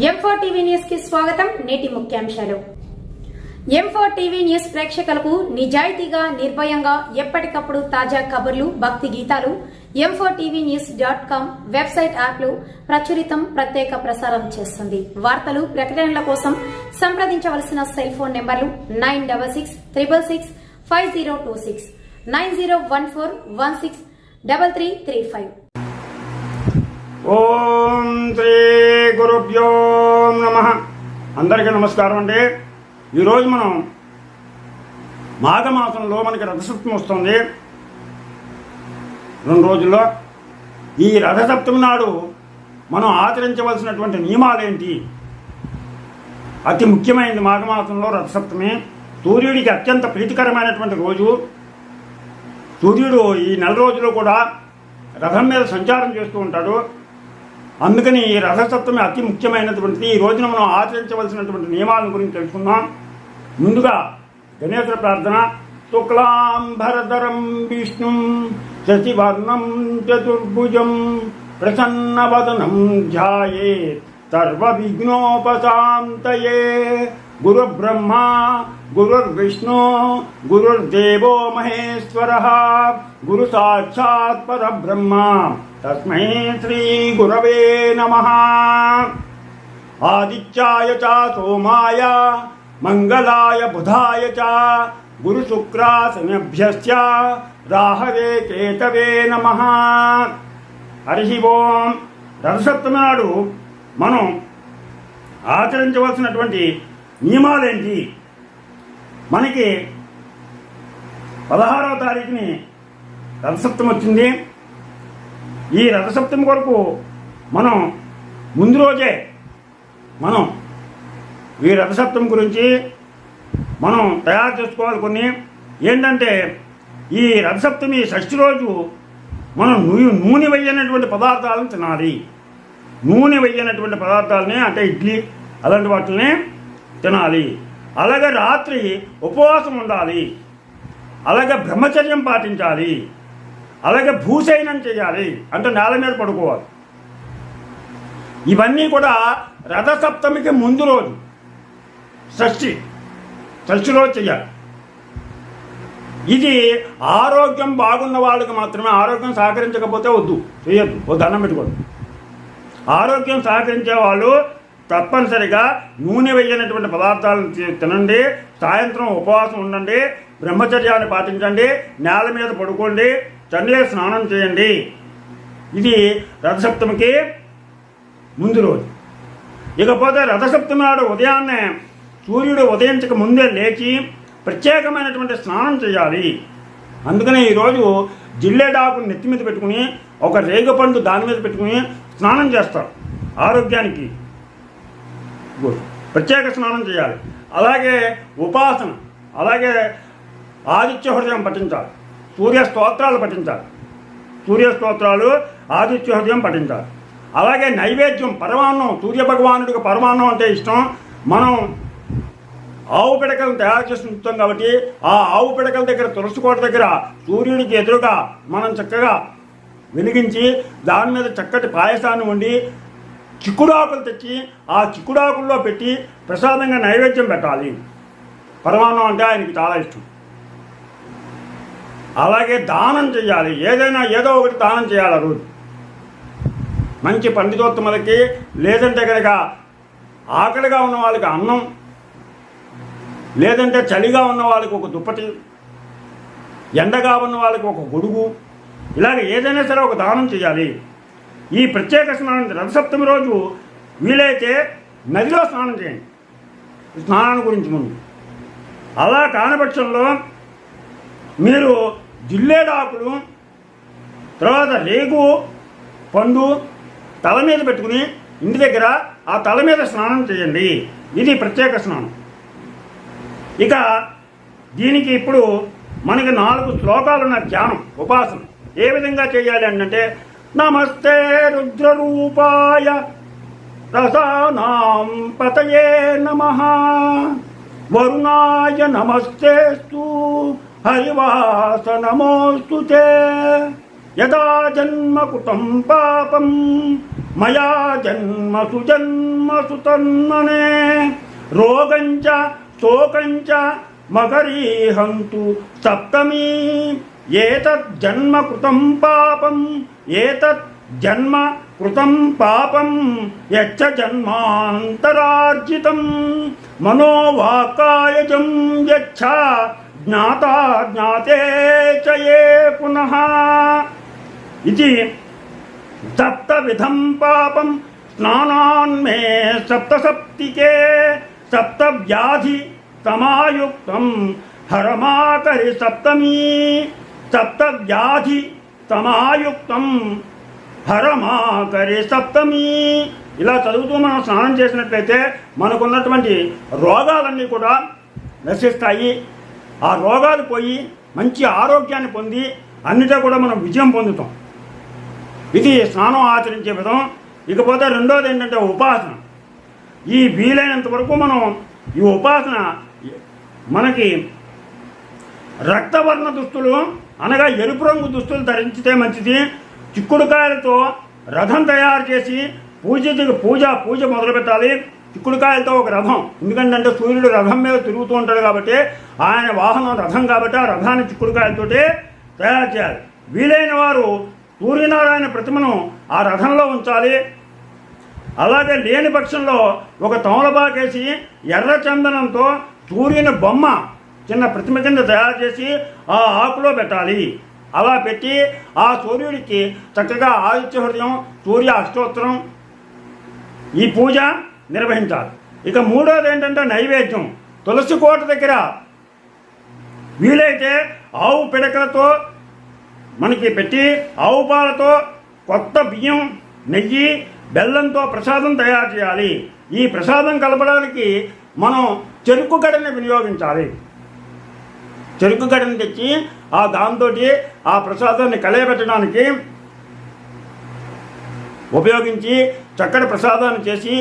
M4 TV news కి స్వాగతం. నేటి ముఖ్యాంశాలు. M4 టీవీ న్యూస్ ప్రేక్షకులకు నిజాయితీగా, నిర్భయంగా ఎప్పటికప్పుడు తాజా కబుర్లు, భక్తి గీతాలు m4tvnews.com వెబ్సైట్ యాప్లు ప్రచురితం, ప్రత్యేక ప్రసారం చేస్తుంది. వార్తలు, ప్రకటనల కోసం సంప్రదించవలసిన సెల్ ఫోన్ నెంబర్లు 9666665026 9014163335. ఓం శ్రీ గురుభ్యో నమః. అందరికీ నమస్కారం అండి. ఈరోజు మనం మాఘమాసంలో మనకి రథసప్తమి వస్తుంది. 2 రోజుల్లో ఈ రథసప్తమి నాడు మనం ఆచరించవలసినటువంటి నియమాలేంటి? అతి ముఖ్యమైనది మాఘమాసంలో రథసప్తమి. సూర్యుడికి అత్యంత ప్రీతికరమైనటువంటి రోజు. సూర్యుడు ఈ 4 రోజులు కూడా రథం మీద సంచారం చేస్తూ ఉంటాడు. అందుకని ఈ రథసప్తమి అతి ముఖ్యమైనటువంటిది. ఈ రోజున మనం ఆచరించవలసినటువంటి నియమాల గురించి తెలుసుకుందాం. ముందుగా గణేశ ప్రార్థన. శుక్లాంబరధరం విష్ణుం శశివర్ణం చతుర్భుజం ప్రసన్నవదనం ధ్యాయేత్ సర్వ విఘ్నోపశాంతయే. గురుర్బ్రహ్మ గురుర్విష్ణు గురుర్దేవో మహేశ్వరః గురు సాక్షాత్ పరబ్రహ్మ తస్మై శ్రీ గురవే నమః. ఆదిత్యాయ చ సోమాయ మంగళాయ బుధాయ చ గురు శుక్రాశనిభ్యశ్చ రాహవే కేతవే నమః. హరి ఓం. రథసప్తమి నాడు మనం ఆచరించవలసినటువంటి నియమాలేంటి? మనకి 16వ తారీఖుని రథసప్తమి వచ్చింది. ఈ రథసప్తమి కొరకు మనం ముందు రోజే మనం ఈ రథసప్తమి గురించి మనం తయారు చేసుకోవాలి. కొన్ని ఏంటంటే, ఈ రథసప్తమి షష్ఠి రోజు మనం నూనె వేయనటువంటి పదార్థాలను తినాలి. నూనె వేయనటువంటి పదార్థాలని, అంటే ఇడ్లీ అలాంటి వాటిని తినాలి. అలాగే రాత్రి ఉపవాసం ఉండాలి. అలాగే బ్రహ్మచర్యం పాటించాలి. అలాగే భూశయనం చేయాలి, అంటే నేల మీద పడుకోవాలి. ఇవన్నీ కూడా రథసప్తమికి ముందు రోజు షష్ఠి రోజు చేయాలి. ఇది ఆరోగ్యం బాగున్న వాళ్ళకి మాత్రమే. ఆరోగ్యం సహకరించకపోతే వద్దు, చేయొద్దు. ఓ దండం పెట్టుకోండి. ఆరోగ్యం సహకరించే వాళ్ళు తప్పనిసరిగా నూనె వేయనటువంటి పదార్థాలను తినండి. సాయంత్రం ఉపవాసం ఉండండి. బ్రహ్మచర్యాన్ని పాటించండి. నేల మీద పడుకోండి. చన్నీళ్ళ స్నానం చేయండి. ఇది రథసప్తమికి ముందు రోజు. ఇకపోతే రథసప్తమి నాడు ఉదయాన్నే సూర్యుడు ఉదయించక ముందే లేచి ప్రత్యేకమైనటువంటి స్నానం చేయాలి. అందుకనే ఈరోజు జిల్లేడాకుని నెత్తి మీద పెట్టుకుని, ఒక రేగుపండు దాని మీద పెట్టుకుని స్నానం చేస్తారు. ఆరోగ్యానికి ప్రత్యేక స్నానం చేయాలి. అలాగే ఉపాసన, అలాగే ఆదిత్య హృదయం పఠించాలి. సూర్య స్తోత్రాలు పఠించాలి. సూర్య స్తోత్రాలు, ఆదిత్య హృదయం పఠించాలి. అలాగే నైవేద్యం, పరమాన్నం. సూర్య భగవానుడికి పరమాన్నం అంటే ఇష్టం. మనం ఆవు పిడకలను తయారు చేసి ఉంచుతాం కాబట్టి ఆ ఆవు పిడకల దగ్గర, తులసి కోట దగ్గర సూర్యుడికి ఎదురుగా మనం చక్కగా వెలిగించి దాని మీద చక్కటి పాయసాన్ని వండి చిక్కుడాకులు తెచ్చి ఆ చిక్కుడాకుల్లో పెట్టి ప్రసాదంగా నైవేద్యం పెట్టాలి. పరమాన్నం అంటే ఆయనకి చాలా ఇష్టం. అలాగే దానం చేయాలి. ఏదో ఒకటి దానం చేయాలి ఆ రోజు. మంచి పండితోత్తములకి, లేదంటే కనుక ఆకలిగా ఉన్న వాళ్ళకి అన్నం, లేదంటే చలిగా ఉన్న వాళ్ళకి ఒక దుప్పటి, ఎండగా ఉన్న వాళ్ళకి ఒక గొడుగు, ఇలాగ ఏదైనా సరే ఒక దానం చేయాలి. ఈ ప్రత్యేక స్నానం రథసప్తమి రోజు వీలైతే నదిలో స్నానం చేయండి, స్నానాన్ని గురించి ముందు. అలా కానపక్షంలో మీరు జిల్లేడాకులు, తర్వాత రేగు పండు తల మీద పెట్టుకుని ఇంటి దగ్గర ఆ తల మీద స్నానం చేయండి. ఇది ప్రత్యేక స్నానం. ఇక దీనికి ఇప్పుడు మనకి 4 శ్లోకాలున్న ధ్యానం, ఉపాసన ఏ విధంగా చేయాలి అంటే, నమస్తే రుద్రరూపాయ రసానాం పతయే నమః వరుణాయ నమస్తేస్తు హరివాస నమోస్తుతే యదా జన్మ కృతం పాపం మయా జన్మసు జన్మసు తన్మనే రోగంచ శోకంచ మకరీహంతు సప్తమీ ఏతజ్జన్మ కృతం పాపం ఏతజ్జన్మ కృతం పాపం యచ్చ జన్మాంతరార్జితం మనోవాకాయజం యచ్చ జ్ఞాతా జ్ఞాతే చ ఏ పునః ఇది సప్తవిధం పాపం స్నానాన్మే సప్తసప్తికే సప్తవ్యాధి సమాయుక్తం హరమాకరి సప్తమీ సప్తవ్యాధి సమాయుక్తం హరమాకరి సప్తమీ. ఇలా చదువుతూ మనం స్నానం చేసినట్లయితే మనకున్నటువంటి రోగాలన్నీ కూడా నశిస్తాయి. ఆ రోగాలు పోయి మంచి ఆరోగ్యాన్ని పొంది అన్నిటా కూడా మనం విజయం పొందుతాం. ఇది స్నానం ఆచరించే విధం. ఇకపోతే రెండోది ఏంటంటే ఉపాసన. ఈ వీలైనంత వరకు మనం ఈ ఉపాసన మనకి రక్తవర్ణ దుస్తులు అనగా ఎరుపు రంగు దుస్తులు ధరించితే మంచిది. చిక్కుడుకాయలతో రథం తయారు చేసి పూజ మొదలు పెట్టాలి. చిక్కుడుకాయలతో ఒక రథం, ఎందుకంటే సూర్యుడు రథం మీద తిరుగుతూ ఉంటాడు కాబట్టి ఆయన వాహనం రథం కాబట్టి ఆ రథాన్ని చిక్కుడుకాయలతోటే తయారు చేయాలి. వీలైన వారు సూర్యనారాయణ ప్రతిమను ఆ రథంలో ఉంచాలి. అలాగే లేని పక్షంలో ఒక తమలపాకేసి ఎర్ర చందనంతో సూర్యుని బొమ్మ చిన్న ప్రతిమ కింద తయారు చేసి ఆ ఆకులో పెట్టాలి. అలా పెట్టి ఆ సూర్యుడికి చక్కగా ఆదిత్య హృదయం, సూర్య అష్టోత్తరం ఈ పూజ నిర్వహించాలి. ఇక మూడోది ఏంటంటే నైవేద్యం. తులసి కోట దగ్గర వీలైతే ఆవు పిడకలతో మనకి పెట్టి ఆవు పాలతో కొత్త బియ్యం, నెయ్యి, బెల్లంతో ప్రసాదం తయారు చేయాలి. ఈ ప్రసాదం కలపడానికి మనం చెరుకు గడని వినియోగించాలి. చెరుకు గడని తెచ్చి దాంతో ఆ ప్రసాదాన్ని కలయబెట్టడానికి ఉపయోగించి చక్కటి ప్రసాదాన్ని చేసి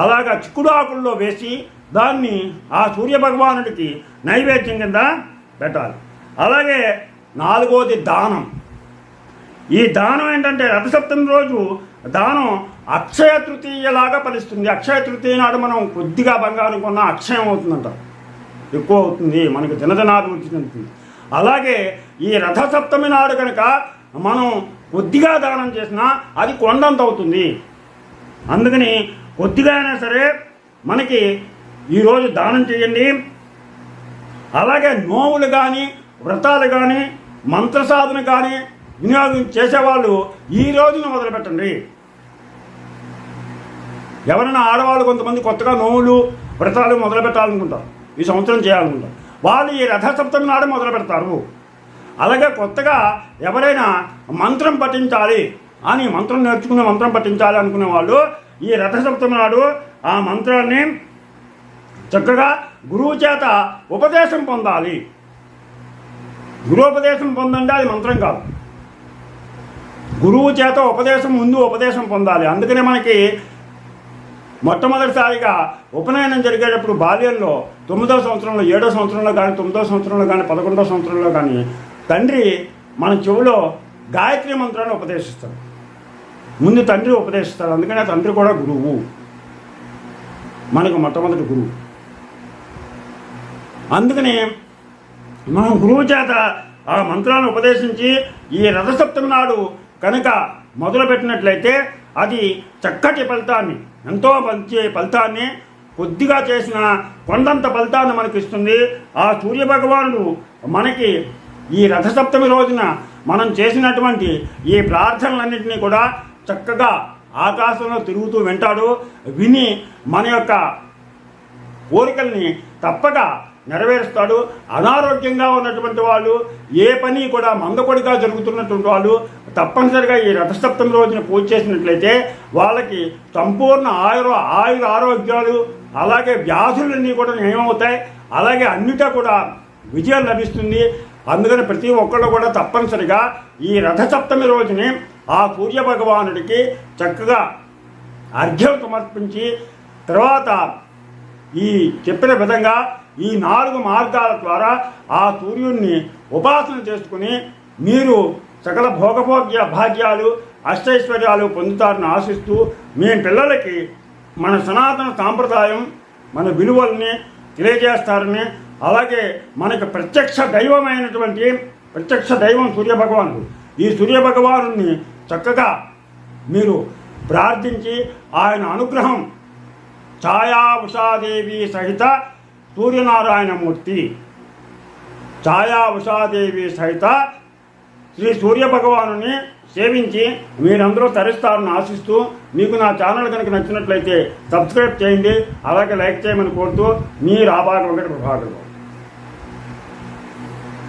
అలాగా చిక్కుడు ఆకుల్లో వేసి దాన్ని ఆ సూర్య భగవానుడికి నైవేద్యం కింద పెట్టాలి. అలాగే నాలుగోది దానం. ఈ దానం ఏంటంటే రథసప్తమి రోజు దానం అక్షయ తృతీయలాగా ఫలిస్తుంది. అక్షయ తృతీయ నాడు మనం కొద్దిగా బంగారం కొన్నా అక్షయం అవుతుందంట, ఎక్కువ అవుతుంది, మనకి దినదినాభివృద్ధి చెందుతుంది. అలాగే ఈ రథసప్తమి నాడు కనుక మనం కొద్దిగా దానం చేసినా అది కొండంత అవుతుంది. అందుకని కొద్దిగా అయినా సరే మనకి ఈరోజు దానం చేయండి. అలాగే నోములు కానీ వ్రతాలు కానీ మంత్ర సాధన కానీ వినియోగం చేసేవాళ్ళు ఈ రోజున మొదలుపెట్టండి. ఎవరైనా ఆడవాళ్ళు కొంతమంది కొత్తగా నోములు వ్రతాలు మొదలు పెట్టాలనుకుంటారు, ఈ సంవత్సరం చేయాలనుకుంటారు, వాళ్ళు ఈ రథసప్తమి నాడు మొదలు పెడతారు. అలాగే కొత్తగా ఎవరైనా మంత్రం పఠించాలి అని మంత్రం నేర్చుకునే మంత్రం పఠించాలి అనుకునే వాళ్ళు ఈ రథసప్తమి నాడు ఆ మంత్రాన్ని చక్కగా గురువు చేత ఉపదేశం పొందాలి. గురువుపదేశం పొందండి, అది మంత్రం కాదు. గురువు చేత ముందు ఉపదేశం పొందాలి. అందుకనే మనకి మొట్టమొదటిసారిగా ఉపనయనం జరిగేటప్పుడు బాల్యంలో 9వ సంవత్సరంలో 7వ సంవత్సరంలో కానీ 9వ సంవత్సరంలో కానీ 11వ సంవత్సరంలో కానీ తండ్రి మన చెవిలో గాయత్రి మంత్రాన్ని ఉపదేశిస్తాడు. ముందు తండ్రి ఉపదేశిస్తాడు. అందుకనే తండ్రి కూడా గురువు, మనకు మొట్టమొదటి గురువు. అందుకని మనం గురువు చేత ఆ మంత్రాన్ని ఉపదేశించి ఈ రథసప్తమి నాడు కనుక మొదలుపెట్టినట్లయితే అది చక్కటి ఫలితాన్ని, ఎంతో మంచి ఫలితాన్ని, కొద్దిగా చేసిన కొండంత ఫలితాన్ని మనకి ఇస్తుంది. ఆ సూర్యభగవానుడు మనకి ఈ రథసప్తమి రోజున మనం చేసినటువంటి ఈ ప్రార్థనలన్నింటినీ కూడా చక్కగా ఆకాశంలో తిరుగుతూ వింటాడు. విని మన యొక్క కోరికల్ని తప్పక నెరవేరుస్తాడు. అనారోగ్యంగా ఉన్నటువంటి వాళ్ళు, ఏ పని కూడా మందకొడిగా జరుగుతున్నటువంటి వాళ్ళు తప్పనిసరిగా ఈ రథసప్తమి రోజున పూజ చేసినట్లయితే వాళ్ళకి సంపూర్ణ ఆయుర ఆరోగ్యాలు, అలాగే వ్యాధులన్నీ కూడా నయమవుతాయి. అలాగే అన్నిటా కూడా విజయం లభిస్తుంది. అందుకని ప్రతి ఒక్కళ్ళు కూడా తప్పనిసరిగా ఈ రథసప్తమి రోజుని ఆ సూర్య భగవానుడికి చక్కగా అర్ఘ్యం సమర్పించి తర్వాత ఈ చెప్పిన విధంగా ఈ 4 మార్గాల ద్వారా ఆ సూర్యుడిని ఉపాసన చేసుకుని మీరు సకల భోగభోగ్య భాగ్యాలు అష్టైశ్వర్యాలు పొందుతారని ఆశిస్తూ మీ పిల్లలకి మన సనాతన సాంప్రదాయం మన విలువల్ని తెలియజేస్తారని, అలాగే మనకు ప్రత్యక్ష దైవం సూర్యభగవానుడు. ఈ సూర్యభగవాను చక్కగా మీరు ప్రార్థించి ఆయన అనుగ్రహం ఛాయా ఉషాదేవి సహిత సూర్యనారాయణమూర్తి, ఛాయా ఉషాదేవి సహిత శ్రీ సూర్యభగవాను సేవించి మీరందరూ తరిస్తారని ఆశిస్తూ, మీకు నా ఛానల్ కనుక నచ్చినట్లయితే సబ్స్క్రైబ్ చేయండి, అలాగే లైక్ చేయమని కోరుతూ మీ రాబాగ వెంకట ప్రభాకర్.